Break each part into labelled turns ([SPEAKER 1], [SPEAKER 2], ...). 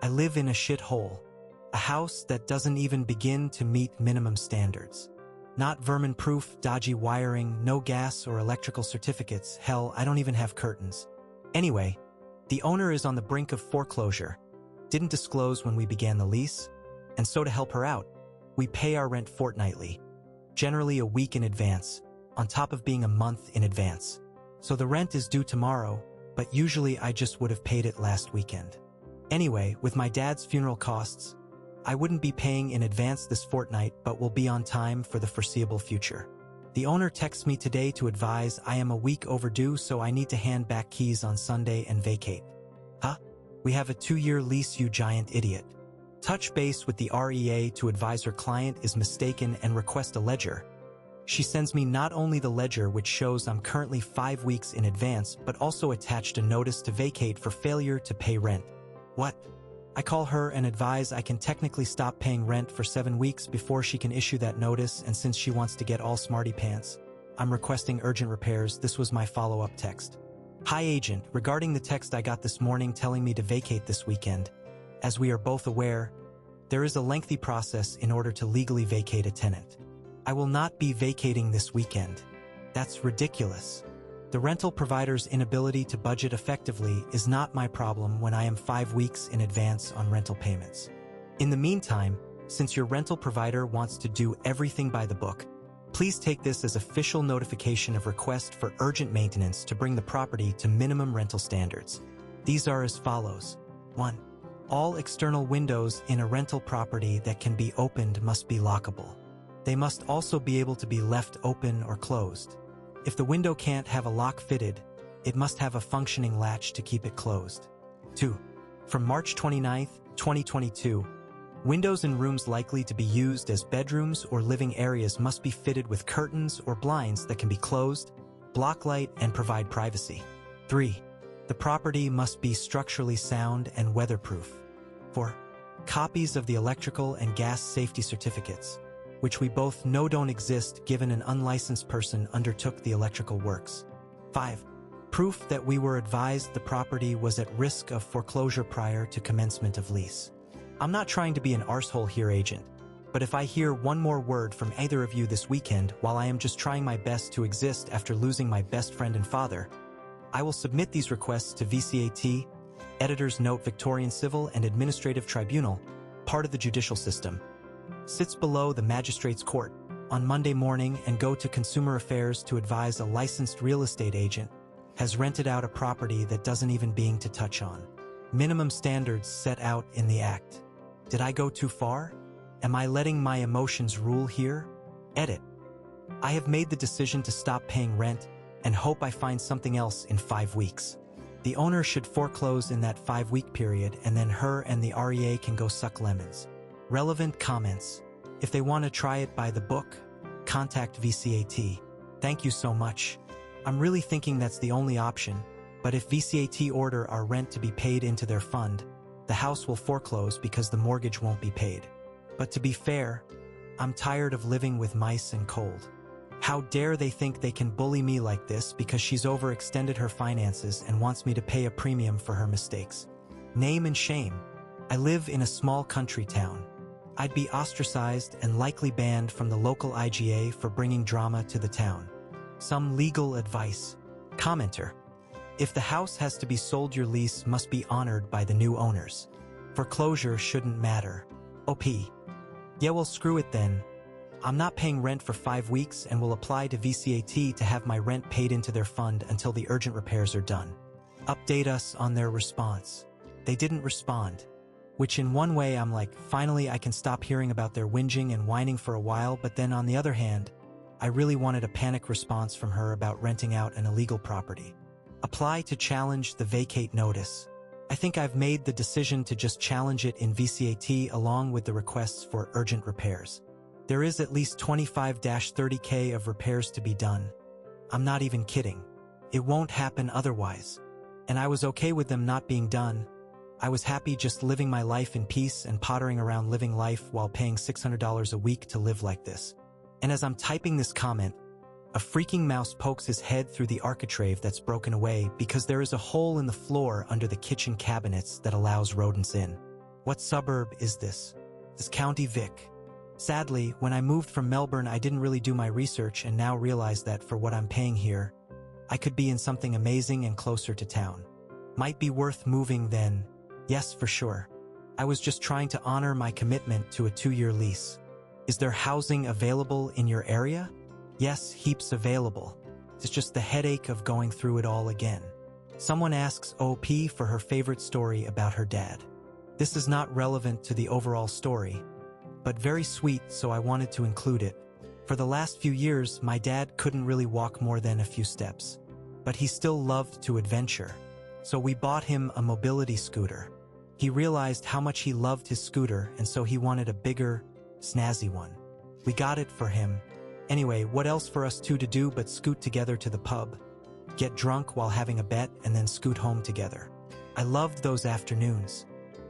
[SPEAKER 1] live in a shithole. A house that doesn't even begin to meet minimum standards. Not vermin-proof, dodgy wiring, no gas or electrical certificates. Hell, I don't even have curtains. Anyway, the owner is on the brink of foreclosure. Didn't disclose when we began the lease. And so to help her out, we pay our rent fortnightly. Generally a week in advance, on top of being a month in advance. So the rent is due tomorrow, but usually I just would have paid it last weekend. Anyway, with my dad's funeral costs, I wouldn't be paying in advance this fortnight but will be on time for the foreseeable future. The owner texts me today to advise I am a week overdue, so I need to hand back keys on Sunday and vacate. Huh? We have a 2-year lease, you giant idiot. Touch base with the REA to advise her client is mistaken and request a ledger. She sends me not only the ledger, which shows I'm currently 5 weeks in advance, but also attached a notice to vacate for failure to pay rent. What? I call her and advise I can technically stop paying rent for 7 weeks before she can issue that notice, and since she wants to get all smarty pants, I'm requesting urgent repairs. This was my follow-up text. Hi agent, regarding the text I got this morning telling me to vacate this weekend. As we are both aware, there is a lengthy process in order to legally vacate a tenant. I will not be vacating this weekend. That's ridiculous. The rental provider's inability to budget effectively is not my problem when I am 5 weeks in advance on rental payments. In the meantime, since your rental provider wants to do everything by the book, please take this as official notification of request for urgent maintenance to bring the property to minimum rental standards. These are as follows. 1. All external windows in a rental property that can be opened must be lockable. They must also be able to be left open or closed. If the window can't have a lock fitted, it must have a functioning latch to keep it closed. 2. From March 29, 2022, windows in rooms likely to be used as bedrooms or living areas must be fitted with curtains or blinds that can be closed, block light, and provide privacy. 3. The property must be structurally sound and weatherproof. 4. Copies of the electrical and gas safety certificates, which we both know don't exist given an unlicensed person undertook the electrical works. 5. Proof that we were advised the property was at risk of foreclosure prior to commencement of lease. I'm not trying to be an arsehole here, agent, but if I hear one more word from either of you this weekend while I am just trying my best to exist after losing my best friend and father, I will submit these requests to VCAT, Editor's Note Victorian Civil and Administrative Tribunal, part of the judicial system. Sits below the Magistrates Court, on Monday morning, and go to Consumer Affairs to advise a licensed real estate agent has rented out a property that doesn't even being to touch on. Minimum standards set out in the Act. Did I go too far? Am I letting my emotions rule here? Edit. I have made the decision to stop paying rent and hope I find something else in 5 weeks. The owner should foreclose in that 5-week period, and then her and the REA can go suck lemons. Relevant comments. If they want to try it by the book, contact VCAT. Thank you so much. I'm really thinking that's the only option, but if VCAT order our rent to be paid into their fund, the house will foreclose because the mortgage won't be paid. But to be fair, I'm tired of living with mice and cold. How dare they think they can bully me like this because she's overextended her finances and wants me to pay a premium for her mistakes. Name and shame. I live in a small country town. I'd be ostracized and likely banned from the local IGA for bringing drama to the town. Some legal advice. Commenter. If the house has to be sold, your lease must be honored by the new owners. Foreclosure shouldn't matter. OP. Yeah, well, screw it then. I'm not paying rent for 5 weeks and will apply to VCAT to have my rent paid into their fund until the urgent repairs are done. Update us on their response. They didn't respond. Which in one way I'm like, finally I can stop hearing about their whinging and whining for a while, but then on the other hand, I really wanted a panic response from her about renting out an illegal property. Apply to challenge the vacate notice. I think I've made the decision to just challenge it in VCAT along with the requests for urgent repairs. There is at least 25-30K of repairs to be done. I'm not even kidding. It won't happen otherwise. And I was okay with them not being done. I was happy just living my life in peace and pottering around living life while paying $600 a week to live like this. And as I'm typing this comment, a freaking mouse pokes his head through the architrave that's broken away because there is a hole in the floor under the kitchen cabinets that allows rodents in. What suburb is this? This County Vic. Sadly, when I moved from Melbourne, I didn't really do my research and now realize that for what I'm paying here, I could be in something amazing and closer to town. Might be worth moving then. Yes, for sure. I was just trying to honor my commitment to a 2-year lease. Is there housing available in your area? Yes, heaps available. It's just the headache of going through it all again. Someone asks OP for her favorite story about her dad. This is not relevant to the overall story, but very sweet, so I wanted to include it. For the last few years, my dad couldn't really walk more than a few steps, but he still loved to adventure. So we bought him a mobility scooter. He realized how much he loved his scooter, and so he wanted a bigger, snazzy one. We got it for him. Anyway, what else for us two to do but scoot together to the pub, get drunk while having a bet, and then scoot home together. I loved those afternoons.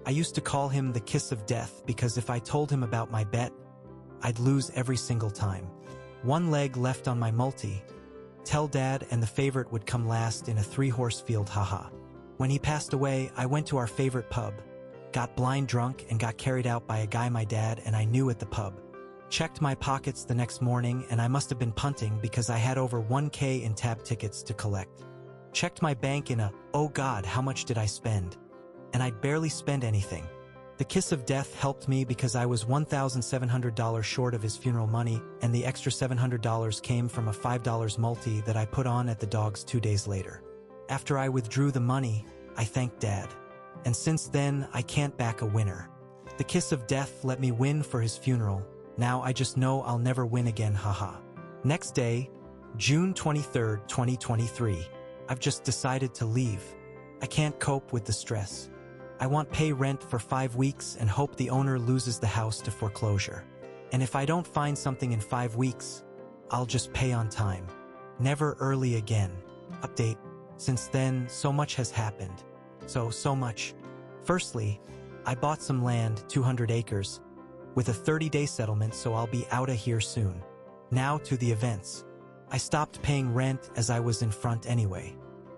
[SPEAKER 1] I used to call him the kiss of death because if I told him about my bet, I'd lose every single time. One leg left on my multi. Tell Dad and the favorite would come last in a 3-horse field, haha. When he passed away, I went to our favorite pub, got blind drunk and got carried out by a guy my dad and I knew at the pub. Checked my pockets the next morning and I must have been punting because I had over 1K in tab tickets to collect. Checked my bank in a, oh God, how much did I spend? And I'd barely spend anything. The kiss of death helped me because I was $1,700 short of his funeral money and the extra $700 came from a $5 multi that I put on at the dogs 2 days later. After I withdrew the money, I thanked Dad. And since then, I can't back a winner. The kiss of death let me win for his funeral. Now I just know I'll never win again, haha. Next day, June 23rd, 2023. I've just decided to leave. I can't cope with the stress. I want pay rent for 5 weeks and hope the owner loses the house to foreclosure. And if I don't find something in 5 weeks, I'll just pay on time. Never early again. Update. Since then, so much has happened. So much. Firstly, I bought some land, 200 acres, with a 30-day settlement, so I'll be outta here soon. Now to the events. I stopped paying rent as I was in front anyway.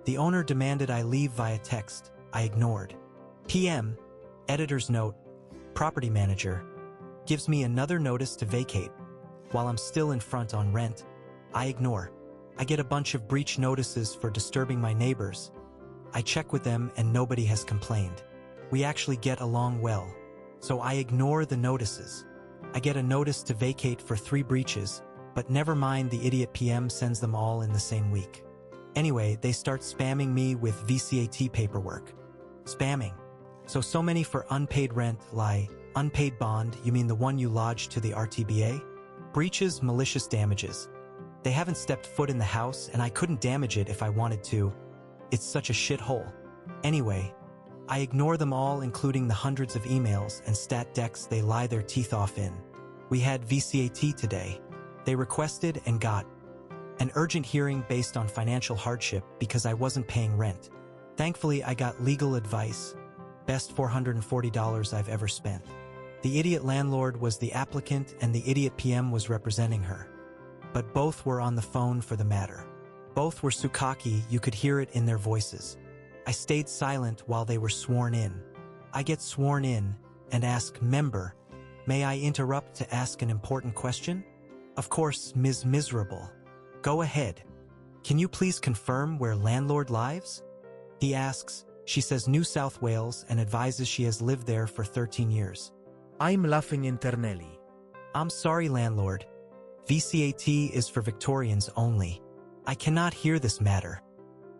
[SPEAKER 1] The owner demanded I leave via text. I ignored. PM, editor's note, property manager, gives me another notice to vacate. While I'm still in front on rent, I ignore. I get a bunch of breach notices for disturbing my neighbors. I check with them and nobody has complained. We actually get along well. So I ignore the notices. I get a notice to vacate for 3 breaches, but never mind, the idiot PM sends them all in the same week. Anyway, they start spamming me with VCAT paperwork. Spamming. So many for unpaid rent, lie. Unpaid bond, you mean the one you lodged to the RTBA? Breaches, malicious damages. They haven't stepped foot in the house and I couldn't damage it if I wanted to. It's such a shithole. Anyway, I ignore them all, including the hundreds of emails and stat decks they lie their teeth off in. We had VCAT today. They requested and got an urgent hearing based on financial hardship because I wasn't paying rent. Thankfully, I got legal advice. Best $440 I've ever spent. The idiot landlord was the applicant and the idiot PM was representing her. But both were on the phone for the matter. Both were Sukaki, you could hear it in their voices. I stayed silent while they were sworn in. I get sworn in and ask, member, may I interrupt to ask an important question? Of course, Ms. Miserable. Go ahead. Can you please confirm where landlord lives? He asks. She says New South Wales and advises she has lived there for 13 years.
[SPEAKER 2] I'm laughing internally.
[SPEAKER 1] I'm sorry, landlord. VCAT is for Victorians only. I cannot hear this matter.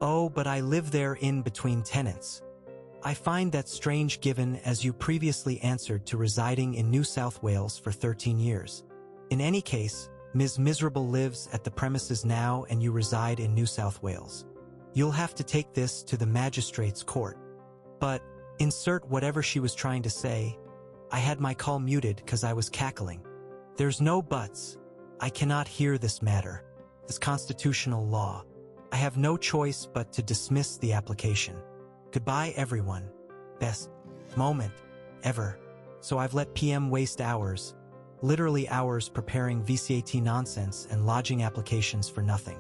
[SPEAKER 1] Oh, but I live there in between tenants. I find that strange given as you previously answered to residing in New South Wales for 13 years. In any case, Ms. Miserable lives at the premises now and you reside in New South Wales. You'll have to take this to the magistrate's court. But, insert whatever she was trying to say. I had my call muted because I was cackling. There's no buts. I cannot hear this matter. This constitutional law. I have no choice but to dismiss the application. Goodbye, everyone. Best moment ever. So I've let PM waste hours, literally hours, preparing VCAT nonsense and lodging applications for nothing.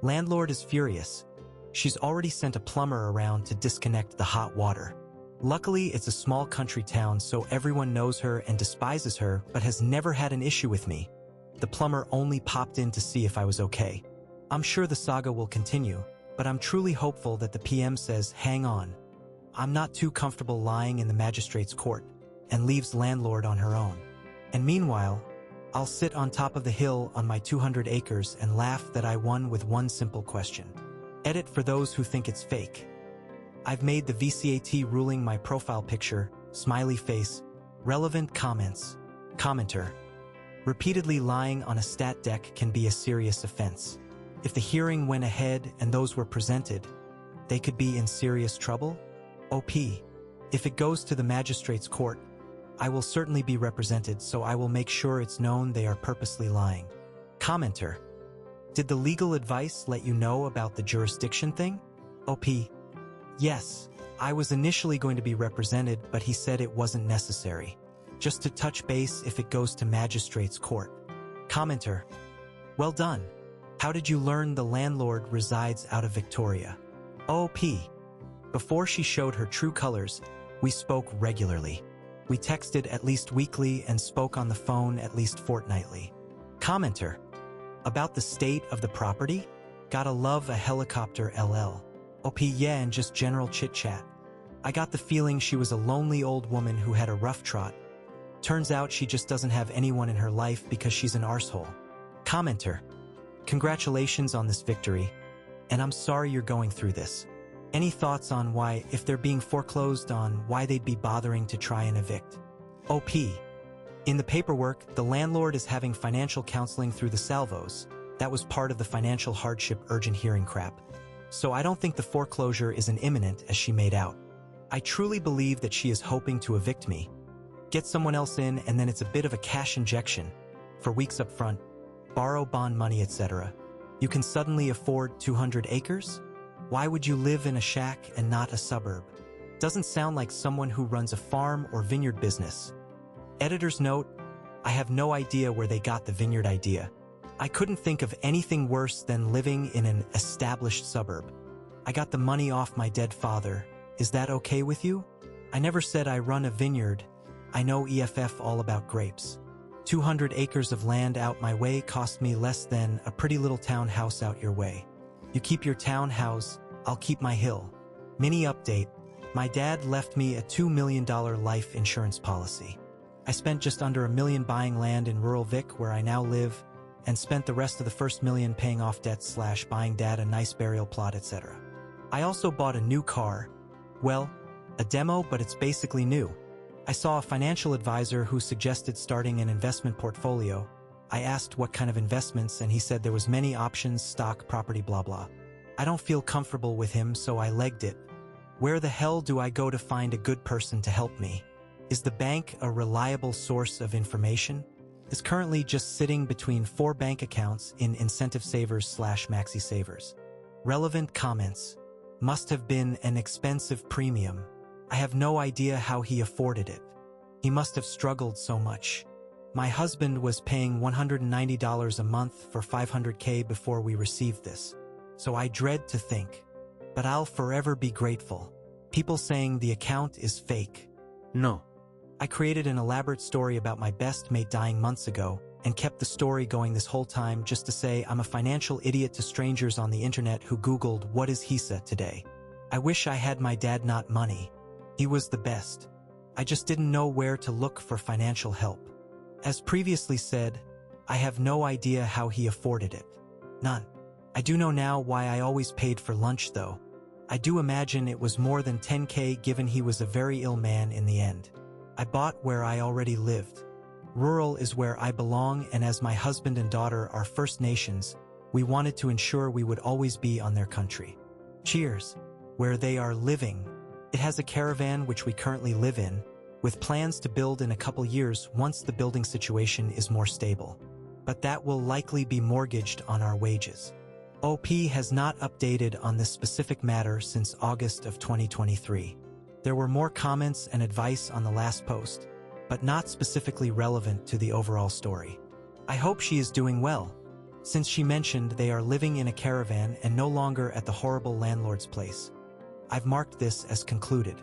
[SPEAKER 1] Landlord is furious. She's already sent a plumber around to disconnect the hot water. Luckily, it's a small country town, so everyone knows her and despises her, but has never had an issue with me. The plumber only popped in to see if I was okay. I'm sure the saga will continue, but I'm truly hopeful that the PM says, hang on. I'm not too comfortable lying in the magistrate's court, and leaves Landlord on her own. And meanwhile, I'll sit on top of the hill on my 200 acres and laugh that I won with one simple question. Edit for those who think it's fake. I've made the VCAT ruling my profile picture, smiley face, relevant comments. Commenter. Repeatedly lying on a stat deck can be a serious offense. If the hearing went ahead and those were presented, they could be in serious trouble? OP. If it goes to the magistrate's court, I will certainly be represented, so I will make sure it's known they are purposely lying. Commenter. Did the legal advice let you know about the jurisdiction thing? OP. Yes, I was initially going to be represented, but he said it wasn't necessary. Just to touch base if it goes to magistrate's court. Commenter. Well done. How did you learn the landlord resides out of Victoria? OP. Before she showed her true colors, we spoke regularly. We texted at least weekly and spoke on the phone at least fortnightly. Commenter. About the state of the property? Gotta love a helicopter LL. OP. Yeah, and just general chit-chat. I got the feeling she was a lonely old woman who had a rough trot. Turns out she just doesn't have anyone in her life because she's an arsehole. Commenter. Congratulations on this victory, and I'm sorry you're going through this. Any thoughts on why, if they're being foreclosed on, why they'd be bothering to try and evict? OP. In the paperwork, the landlord is having financial counseling through the salvos. That was part of the financial hardship urgent hearing crap. So I don't think the foreclosure is as imminent as she made out. I truly believe that she is hoping to evict me, get someone else in, and then it's a bit of a cash injection. For weeks up front, borrow bond money, etc. You can suddenly afford 200 acres? Why would you live in a shack and not a suburb? Doesn't sound like someone who runs a farm or vineyard business. Editor's note, I have no idea where they got the vineyard idea. I couldn't think of anything worse than living in an established suburb. I got the money off my dead father. Is that okay with you? I never said I run a vineyard. I know EFF all about grapes. 200 acres of land out my way cost me less than a pretty little townhouse out your way. You keep your townhouse, I'll keep my hill. Mini update. My dad left me a $2 million life insurance policy. I spent just under $1 million buying land in rural Vic where I now live, and spent the rest of the first $1 million paying off debts / buying dad a nice burial plot, etc. I also bought a new car. Well, a demo, but it's basically new. I saw a financial advisor who suggested starting an investment portfolio. I asked what kind of investments, and he said there was many options, stock, property, blah blah. I don't feel comfortable with him, so I legged it. Where the hell do I go to find a good person to help me? Is the bank a reliable source of information? Is currently just sitting between 4 bank accounts in incentive savers / maxi savers. Relevant comments. Must have been an expensive premium. I have no idea how he afforded it. He must have struggled so much. My husband was paying $190 a month for $500K before we received this. So I dread to think. But I'll forever be grateful. People saying the account is fake.
[SPEAKER 2] No.
[SPEAKER 1] I created an elaborate story about my best mate dying months ago and kept the story going this whole time just to say I'm a financial idiot to strangers on the internet who Googled what is HISA today. I wish I had my dad not money. He was the best. I just didn't know where to look for financial help. As previously said, I have no idea how he afforded it. None. I do know now why I always paid for lunch though. I do imagine it was more than 10K given he was a very ill man in the end. I bought where I already lived. Rural is where I belong, and as my husband and daughter are First Nations, we wanted to ensure we would always be on their country. Cheers. Where they are living. It has a caravan which we currently live in, with plans to build in a couple years once the building situation is more stable. But that will likely be mortgaged on our wages. OP has not updated on this specific matter since August of 2023. There were more comments and advice on the last post, but not specifically relevant to the overall story. I hope she is doing well, since she mentioned they are living in a caravan and no longer at the horrible landlord's place. I've marked this as concluded.